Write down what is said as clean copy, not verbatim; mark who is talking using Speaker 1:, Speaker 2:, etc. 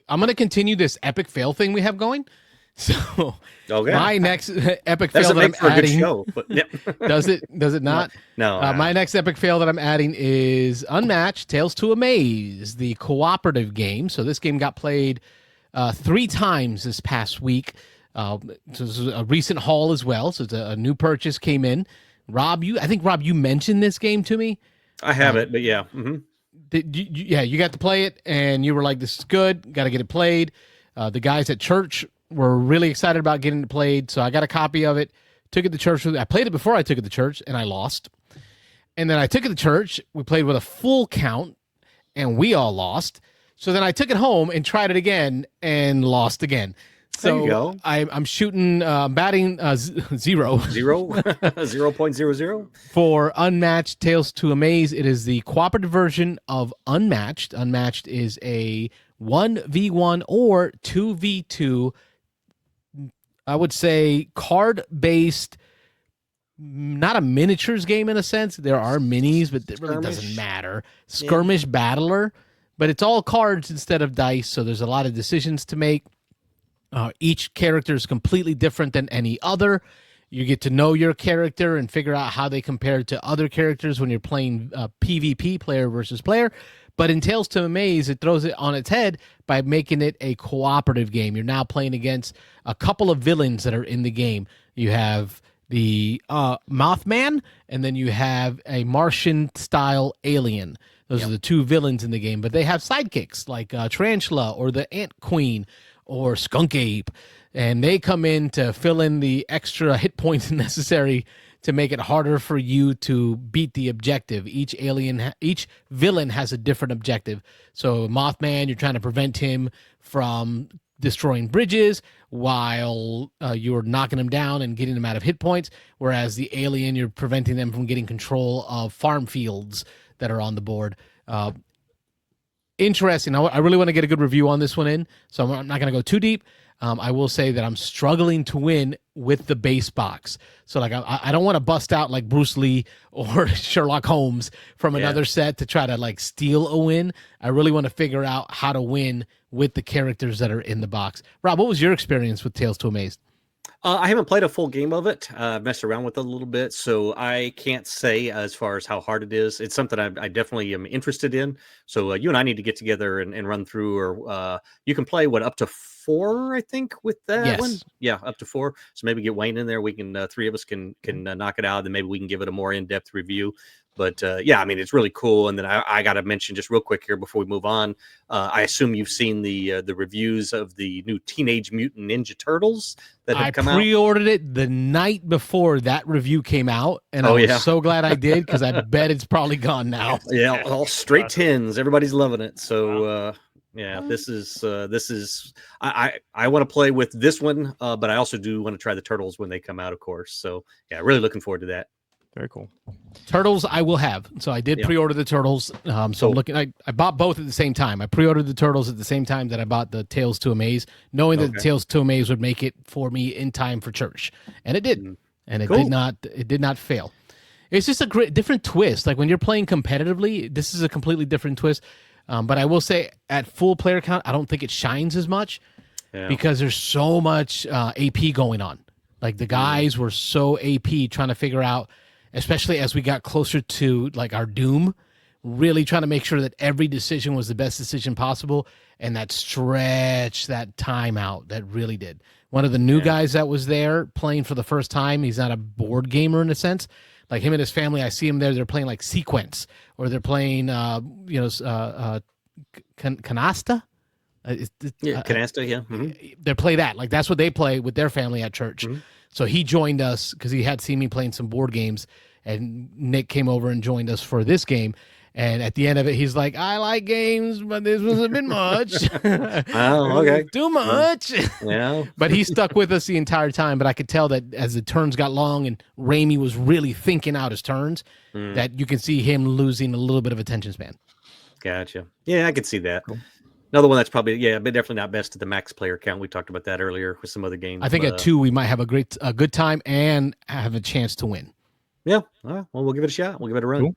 Speaker 1: I'm going to continue this epic fail thing we have going. So
Speaker 2: Okay.
Speaker 1: my next epic
Speaker 2: Doesn't
Speaker 1: fail that I'm
Speaker 2: make for a good
Speaker 1: adding,
Speaker 2: show, but yeah.
Speaker 1: does it not?
Speaker 2: No.
Speaker 1: My next epic fail that I'm adding is Unmatched Tales to Amaze, the cooperative game. So this game got played 3 times this past week. So this is a recent haul as well. So it's a new purchase came in. I think Rob, you mentioned this game to me.
Speaker 2: I have it, but yeah. Mm-hmm.
Speaker 1: You got to play it, and you were like, "This is good. Got to get it played." The guys at church were really excited about getting it played, so I got a copy of it. Took it to church. I played it before I took it to church, and I lost. And then I took it to church. We played with a full count, and we all lost. So then I took it home and tried it again and lost again.
Speaker 2: There you go.
Speaker 1: So I'm shooting, batting 0.
Speaker 2: 0.00
Speaker 1: For Unmatched Tales to Amaze. It is the cooperative version of Unmatched. Unmatched is a 1v1 or 2v2, I would say, card-based, not a miniatures game in a sense. There are minis, but it really doesn't matter. Skirmish battler, but it's all cards instead of dice, so there's a lot of decisions to make. Each character is completely different than any other. You get to know your character and figure out how they compare to other characters when you're playing PvP, player versus player. But in Tales to Amaze, it throws it on its head by making it a cooperative game. You're now playing against a couple of villains that are in the game. You have the Mothman, and then you have a Martian-style alien. Those are the 2 villains in the game. But they have sidekicks like Tarantula or the Ant Queen or Skunk Ape, and they come in to fill in the extra hit points necessary to make it harder for you to beat the objective. Each villain has a different objective. So Mothman, you're trying to prevent him from destroying bridges while you're knocking him down and getting him out of hit points, whereas the alien, you're preventing them from getting control of farm fields that are on the board. Interesting. I really want to get a good review on this one in, so I'm not going to go too deep. I will say that I'm struggling to win with the base box. So like I don't want to bust out like Bruce Lee or Sherlock Holmes from another set to try to like steal a win. I really want to figure out how to win with the characters that are in the box. Rob, what was your experience with Tales to Amaze?
Speaker 2: I haven't played a full game of it. I've messed around with it a little bit, so I can't say as far as how hard it is. It's something I definitely am interested in. So you and I need to get together and run through, or you can play up to 4, I think, with that one. Yeah, up to 4. So maybe get Wayne in there. We can 3 of us can knock it out, and maybe we can give it a more in-depth review. But yeah, I mean, it's really cool. And then I got to mention just real quick here before we move on. I assume you've seen the reviews of the new Teenage Mutant Ninja Turtles that have come out. I
Speaker 1: pre-ordered it the night before that review came out, and I was so glad I did, because I bet it's probably gone now.
Speaker 2: Yeah, all straight tins. Everybody's loving it. So yeah, this is I want to play with this one, but I also do want to try the Turtles when they come out, of course. So yeah, really looking forward to that.
Speaker 3: Very cool.
Speaker 1: Turtles I will have. So I did pre-order the Turtles. So I'm looking. I bought both at the same time. I pre-ordered the Turtles at the same time that I bought the Tales to Amaze, knowing that the Tales to Amaze would make it for me in time for church, and it did. And it did not. It did not fail. It's just a great different twist. Like when you're playing competitively, this is a completely different twist. But I will say, at full player count, I don't think it shines as much because there's so much AP going on. Like the guys were so AP trying to figure out, especially as we got closer to like our doom, really trying to make sure that every decision was the best decision possible, and that stretched that time out. That really did. One of the new guys that was there playing for the first time, he's not a board gamer in a sense. Like him and his family, I see him there. They're playing like Sequence, or they're playing, Canasta.
Speaker 2: Canasta, yeah. Mm-hmm.
Speaker 1: They play that. Like that's what they play with their family at church. Mm-hmm. So he joined us because he had seen me playing some board games, and Nick came over and joined us for this game. And at the end of it, he's like, I like games, but this was a bit much.
Speaker 2: Oh, okay.
Speaker 1: Too much.
Speaker 2: Yeah.
Speaker 1: But he stuck with us the entire time. But I could tell that as the turns got long and Raimi was really thinking out his turns, that you can see him losing a little bit of attention span.
Speaker 2: Gotcha. Yeah, I could see that. Cool. Another one that's probably, but definitely not best at the max player count. We talked about that earlier with some other games.
Speaker 1: I think at 2, we might have a good time and have a chance to win.
Speaker 2: Yeah. All right. Well, we'll give it a shot. We'll give it a run.
Speaker 3: Cool.